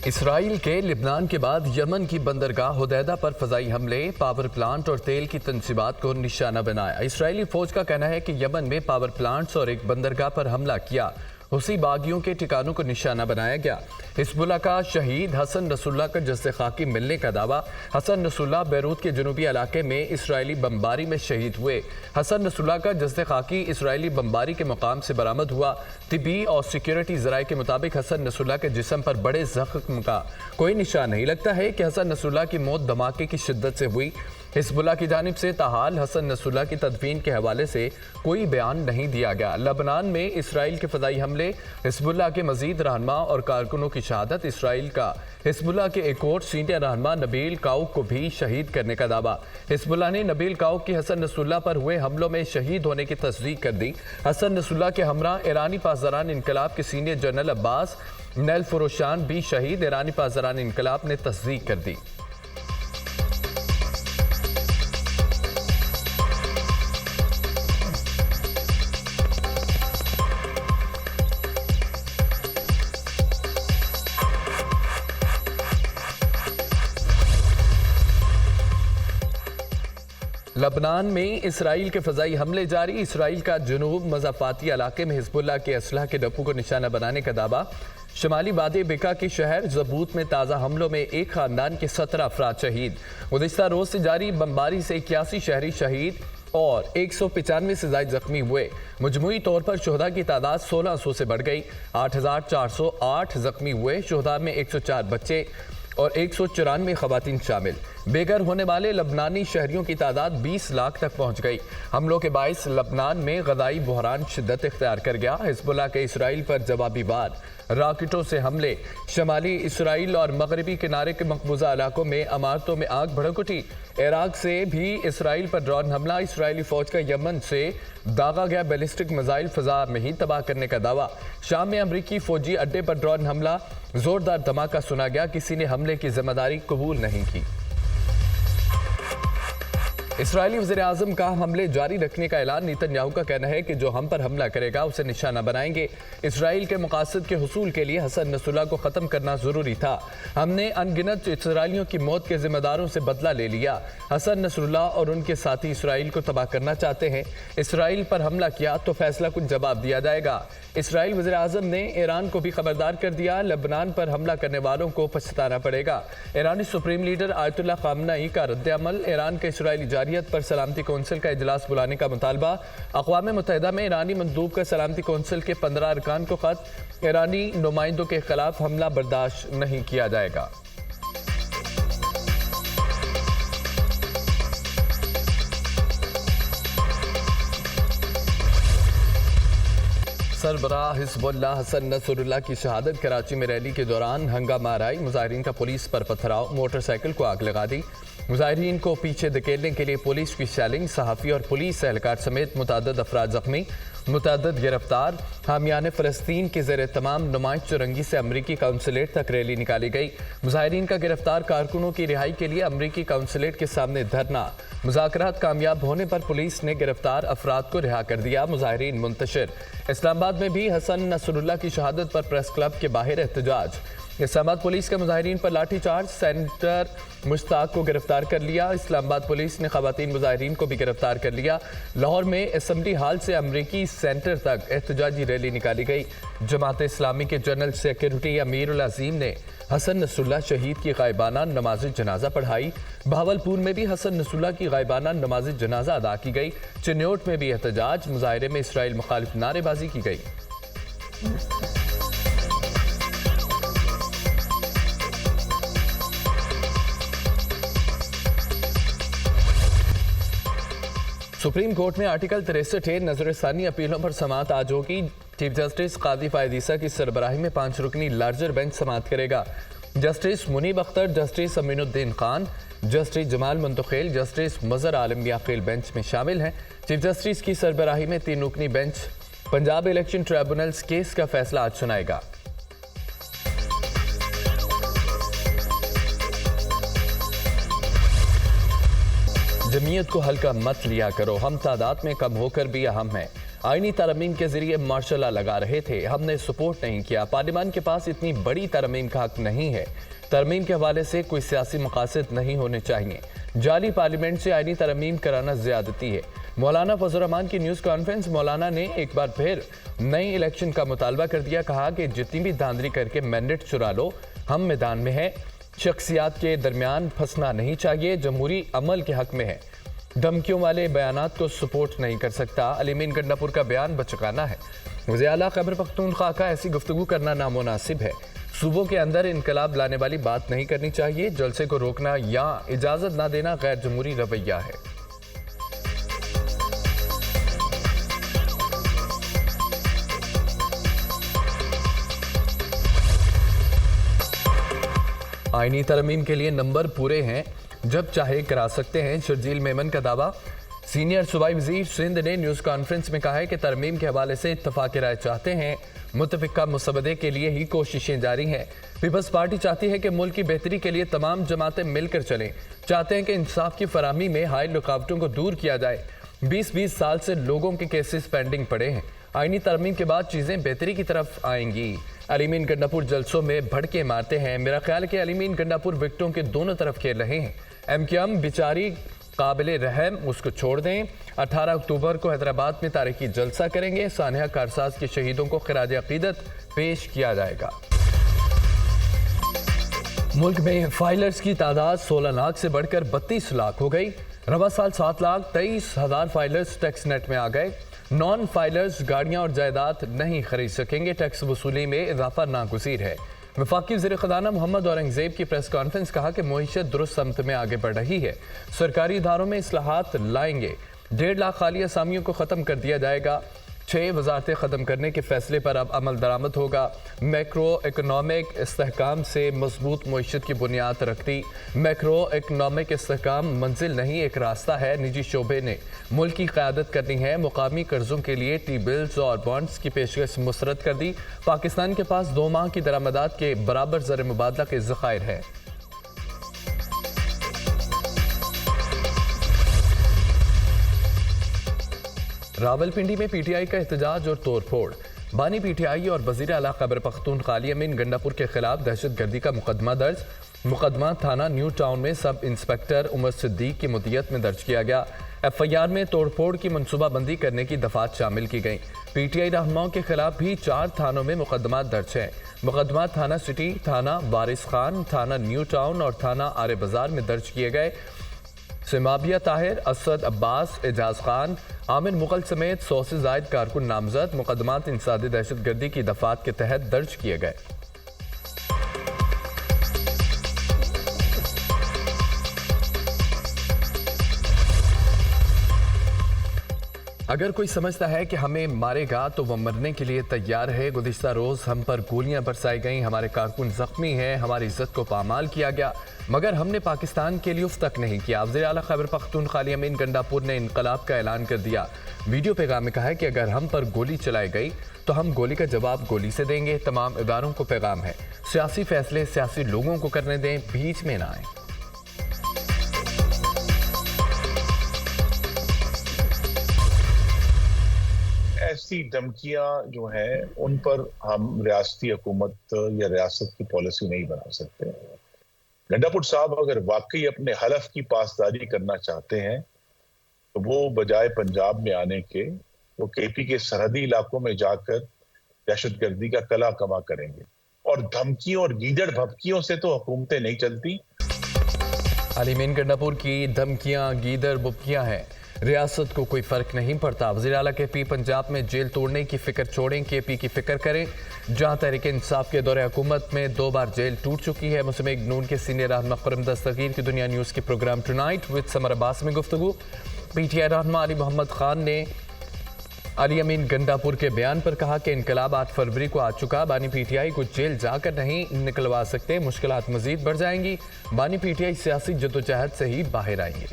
Israel के लिबनान के बाद यमन की बंदरगाह हुदैदा पर फजाई हमले, पावर प्लांट और तेल की तंसीबात को निशाना बनाया। इसराइली फौज का कहना है कि यमन में पावर प्लांट्स और एक बंदरगाह पर हमला किया। हुसी बागियों के ठिकानों को निशाना बनाया गया। हिजबुल्लाह का शहीद हसन नसरुल्लाह का जस्द खाकी मिलने का दावा। हसन नसरुल्लाह बैरूत के जनूबी इलाके में इसराइली बमबारी में शहीद हुए। हसन नसरुल्लाह का जस्द खाकी इसराइली बमबारी के मुकाम से बरामद हुआ। तिबी और सिक्योरिटी जराये के मुताबिक हसन नसरुल्लाह के जिस्म पर बड़े जख्म का कोई निशान नहीं। लगता है कि हसन नसरुल्लाह की मौत धमाके की शिद्दत से हुई। हिजबुल्लाह की जानिब से ताहाल हसन नसरुल्लाह की तदफीन के हवाले से कोई बयान नहीं दिया गया। लबनान में इसराइल के फदाई हमले, हिजबुल्लाह के मजीद रहनुमा और कारकुनों की शहादत। इसराइल का हिजबुल्लाह के एक और सीनियर रहनुमा नबील काउक को भी शहीद करने का दावा। हिजबुल्लाह ने नबील काउक की हसन नसरुल्लाह पर हुए हमलों में शहीद होने की तस्दीक कर दी। हसन नसरुल्लाह के हमरा ईरानी पासदारान इनकलाब के सीनियर जनरल अब्बास नैल फरोशान भी शहीद। ईरानी पासदारान इनकलाब ने तस्दीक कर दी। लबनान में इसराइल के फजाई हमले जारी। इसराइल का जनूब मज़ाफ़ाती इलाके में हिजबुल्लाह के असलहा के डप्पू को निशाना बनाने का दावा। शमाली वादी बिका के शहर ज़बूत में ताज़ा हमलों में एक खानदान के 17 अफराद शहीद। गुज़िश्ता रोज़ से जारी बमबारी से 81 शहरी शहीद और 195 से ज़ायद जख्मी हुए। मजमूई तौर पर शोहदा की तादाद 1600 से बढ़ गई। 8408 जख्मी हुए। शोहदा में 104 बच्चे और 194 खवातीन शामिल। बेघर होने वाले लबनानी शहरियों की तादाद 20 लाख तक पहुंच गई। हमलों के बाइस लबनान में गज़ाई बहरान शिद्दत इख्तियार कर गया। हिजबुल्लाह के इसराइल पर जवाबी वार, रॉकेटों से हमले। शमाली इसराइल और मगरबी किनारे के मकबूजा इलाकों में इमारतों में आग भड़क उठी। इराक से भी इसराइल पर ड्रोन हमला। इसराइली फौज का यमन से दागा गया बैलिस्टिक मिसाइल फजा में ही तबाह करने का दावा। शाम में अमरीकी फौजी अड्डे पर ड्रोन हमला, जोरदार धमाका सुना गया। किसी ने हमले की जिम्मेदारी कबूल नहीं की। इसराइली वज़ीर-ए-आज़म का हमले जारी रखने का ऐलान। नेतन्याहू का कहना है कि जो हम पर हमला करेगा उसे निशाना बनाएंगे। इसराइल के मकासद के हुसूल के लिए हसन नसरुल्लाह को ख़त्म करना ज़रूरी था। हमने अनगिनत इसराइलियों की मौत के जिम्मेदारों से बदला ले लिया। हसन नसरुल्लाह और उनके साथी इसराइल को तबाह करना चाहते हैं। इसराइल पर हमला किया तो फैसला कुन जवाब दिया जाएगा। इसराइल वज़ीर-ए-आज़म ने ईरान को भी खबरदार कर दिया, लबनान पर हमला करने वालों को पछताना पड़ेगा। ईरानी सुप्रीम लीडर आयतुल्लाह ख़ामनेई का रद्द-ए-अमल। ईरान के इसराइली जारियत पर सलामती कौंसिल का इजलास बुलाने का मुतालबा। अक़वाम मुत्तहिदा में ईरानी मंदूब का सलामती कौंसिल के 15 अरकान को ख़त। ईरानी नुमाइंदों के खिलाफ हमला बर्दाश्त नहीं किया जाएगा। सरबराह हिजबुल्लाह हसन नसरुल्लाह की शहादत। कराची में रैली के दौरान हंगामा आई। मुजाहिरीन का पुलिस पर पथराव, मोटरसाइकिल को आग लगा दी। मुजाहिरीन को पीछे धकेलने के लिए पुलिस की शैलिंग। सहाफ़ी और पुलिस एहलकार समेत मुतअद्दिद अफराद जख्मी, मुतअद्दिद गिरफ्तार। हामियान फ़लस्तीन के ज़ेर तमाम नुमाइश चुरंगी से अमरीकी काउंसलेट तक रैली निकाली गई। मुजाहिरीन का गिरफ्तार कारकुनों की रिहाई के लिए अमरीकी काउंसलेट के सामने धरना। मुज़ाकरात कामयाब होने पर पुलिस ने गिरफ्तार अफराद को रिहा कर दिया। मुजाहिरीन मुंतशिर। इस्लामाबाद में भी हसन नसरुल्लाह की शहादत पर प्रेस क्लब के बाहर एहतजाज। इस्लामाबाद पुलिस का मुजाहिरीन पर लाठीचार्ज। सेनेटर मुश्ताक को गिरफ्तार कर लिया। इस्लामाबाद पुलिस ने खवातीन मुजाहिरीन को भी गिरफ्तार कर लिया। लाहौर में असम्बली हाल से अमरीकी सेंटर तक एहतजाजी रैली निकाली गई। जमात इस्लामी के जनरल सेक्रेटरी अमीरुल अजीम ने हसन नसरुल्लाह शहीद की गायबाना नमाज जनाजा पढ़ाई। भावलपुर में भी हसन नसरुल्लाह की गायबाना नमाज जनाजा अदा की गई। चिन्योट में भी एहतजाज। मुजाहिरे में इसराइल मुखालिफ नारेबाजी की गई। सुप्रीम कोर्ट में आर्टिकल 63 नजरसानी अपीलों पर समाअत आज होगी। चीफ जस्टिस काजी फायद ईसा की सरबराही में 5 रुकनी लार्जर बेंच समाअत करेगा। Justice Munib Akhtar, justice Aminuddin Khan, justice Jamal Mandokhail, justice Mazhar Alam याकील बेंच में शामिल हैं। चीफ जस्टिस की सरबराही में 3 रुकनी bench Punjab election tribunals case का फैसला आज सुनाएगा। जमीयत को हल्का मत लिया करो, हम तादाद में कम होकर भी अहम हैं। आईनी तरमीम के जरिए मार्शल लॉ लगा रहे थे, हमने सपोर्ट नहीं किया। पार्लियामान के पास इतनी बड़ी तरमीम का हक नहीं है। तरमीम के हवाले से कोई सियासी मकासद नहीं होने चाहिए। जाली पार्लियामेंट से आईनी तरमीम कराना ज्यादती है। मौलाना फजल रहमान की न्यूज़ कॉन्फ्रेंस। मौलाना ने एक बार फिर नई इलेक्शन का मुतालबा कर दिया। कहा कि जितनी भी धांधली करके मैंडेट चुरा लो, हम मैदान में हैं। शख्सियात के दरमियान फंसना नहीं चाहिए, जमहूरी अमल के हक में है। धमकियों वाले बयानात को सपोर्ट नहीं कर सकता। अलीमीन गंडापुर का बयान बचकाना है। वज़ीर आला खैबर पख्तूनख्वा का ऐसी गुफ्तगू करना नामुनासिब है। सूबों के अंदर इनकलाब लाने वाली बात नहीं करनी चाहिए। जलसे को रोकना या इजाज़त ना देना गैर जमहूरी रवैया है। आईनी तरमीम के लिए नंबर पूरे हैं, जब चाहे करा सकते हैं, शर्जील मेमन का दावा। सीनियर सूबाई वजीर सिंध ने न्यूज़ कॉन्फ्रेंस में कहा है कि तरमीम के हवाले से इत्तफाक राय चाहते हैं। मुतफ़िका मुसवदे के लिए ही कोशिशें जारी हैं। पीपल्स पार्टी चाहती है कि मुल्क की बेहतरी के लिए तमाम जमातें मिलकर चलें। चाहते हैं कि इंसाफ की फराहमी में हाई रुकावटों को दूर किया जाए। 20-20 साल से लोगों के केसेस पेंडिंग पड़े हैं। आईनी तरमीम के बाद चीज़ें बेहतरी की तरफ आएंगी। अलीमीन गंडापुर जलसों में भड़के मारते हैं। मेरा ख्याल है कि अलीमीन गंडापुर विकटों के दोनों तरफ खेल रहे हैं। एमक्यूएम बेचारी काबिले रहम, उसको छोड़ दें। 18 अक्टूबर को हैदराबाद में तारीखी जलसा करेंगे। सानिया कारसाज के शहीदों को खिराज अकीदत पेश किया जाएगा। मुल्क में फाइलर्स की तादाद 16 लाख से बढ़कर 32 लाख हो गई। रवा साल 7,23,000 फाइलर्स टैक्स नेट में आ गए। नॉन फाइलर्स गाड़ियां और जायदाद नहीं खरीद सकेंगे। टैक्स वसूली में इजाफा नागुज़ीर है। वफाकी वज़ीर ख़ज़ाना मोहम्मद औरंगज़ेब की प्रेस कॉन्फ्रेंस। कहा कि मईशत दुरुस्त समत में आगे बढ़ रही है। सरकारी इदारों में इस्लाहात लाएंगे। 1.5 लाख खाली असामियों को ख़त्म कर दिया जाएगा। 6 वजारतें ख़त्म करने के फैसले पर अब अमल दरामद होगा। मैक्रो इकनॉमिक इस्तेहकाम से मजबूत मईशत की बुनियाद रखती। मैक्रो इकनॉमिक इस्तेहकाम मंजिल नहीं, एक रास्ता है। निजी शोबे ने मुल्क की क़यादत करनी है। मुकामी कर्जों के लिए टी बिल्स और बॉन्ड्स की पेशकश मुस्तरद कर दी। पाकिस्तान के पास 2 माह की दरामदात के बराबर ज़र मुबादला के ज़खायर है। रावलपिंडी में पीटीआई का एहतजाज और तोड़फोड़। बानी पीटीआई और वज़ीर आला खैबर पख्तूनख्वा अलीमीन गंडापुर के खिलाफ दहशतगर्दी का मुकदमा दर्ज। मुकदमा थाना न्यू टाउन में सब इंस्पेक्टर उमर सिद्दीक की मुद्दियत में दर्ज किया गया। एफआईआर में तोड़फोड़ की मनसूबाबंदी करने की दफात शामिल की गई। पीटीआई रहनुमाओं के खिलाफ भी 4 थानों में मुकदमा दर्ज है। मुकदमा थाना सिटी, थाना वारिस खान, थाना न्यू टाउन और थाना आरे बाजार में दर्ज किए गए। सिमाबिया ताहिर, असद अब्बास, एजाज खान, आमिर मुगल समेत 100 से जायद कारकुन नामजद। मुकदमात इंसादी दहशतगर्दी की दफात के तहत दर्ज किए गए। अगर कोई समझता है कि हमें मारेगा तो वह मरने के लिए तैयार है। गुज़िश्ता रोज़ हम पर गोलियां बरसाई गईं, हमारे कारकुन जख्मी हैं, हमारी इज्जत को पामाल किया गया, मगर हमने पाकिस्तान के लिए उफ तक नहीं किया। वज़ीर आला खैबर पख्तूनख्वा अलीमीन गंडापुर ने इनकलाब का ऐलान कर दिया। वीडियो पैगाम में कहा है कि अगर हम पर गोली चलाई गई तो हम गोली का जवाब गोली से देंगे। तमाम इदारों को पैगाम है, सियासी फैसले सियासी लोगों को करने दें, बीच में ना आए। ऐसी धमकियां जो हैं उन पर हम रियासती हुकूमत या रियासत की पॉलिसी नहीं बना सकते। गंडापुर साहब अगर वाकई अपने हलफ की पासदारी करना चाहते हैं तो वो बजाय पंजाब में आने के वो केपी के सरहदी इलाकों में जाकर दहशतगर्दी का कला कमा करेंगे। और धमकियों और गीदड़ भभकियों से तो हुकूमतें नहीं चलती। अलीमीन गंडापुर की धमकियां गीदड़ बुबकियां हैं, रियासत को कोई फर्क नहीं पड़ता। वज़ीर आला के पी पंजाब में जेल तोड़ने की फिक्र छोड़ें, केपी की फिक्र करें। जहां तहरीक इंसाफ के दौरे हुकूमत में 2 बार जेल टूट चुकी है। मुस्लिम लीग नून के सीनियर रहनुमा खुर्रम दस्तगीर की दुनिया न्यूज़ के program tonight with Samar Abbas में गुफ्तगू। पीटीआई रहनुमा अली मोहम्मद खान ने अलीमीन गंडापुर के बयान पर कहा कि इनकलाब 8 फरवरी को आ चुका। बानी पीटीआई को जेल जाकर नहीं निकलवा सकते, मुश्किलात मजीद बढ़ जाएंगी। बानी पीटीआई सियासी जद्दोजहद से ही बाहर आएंगे।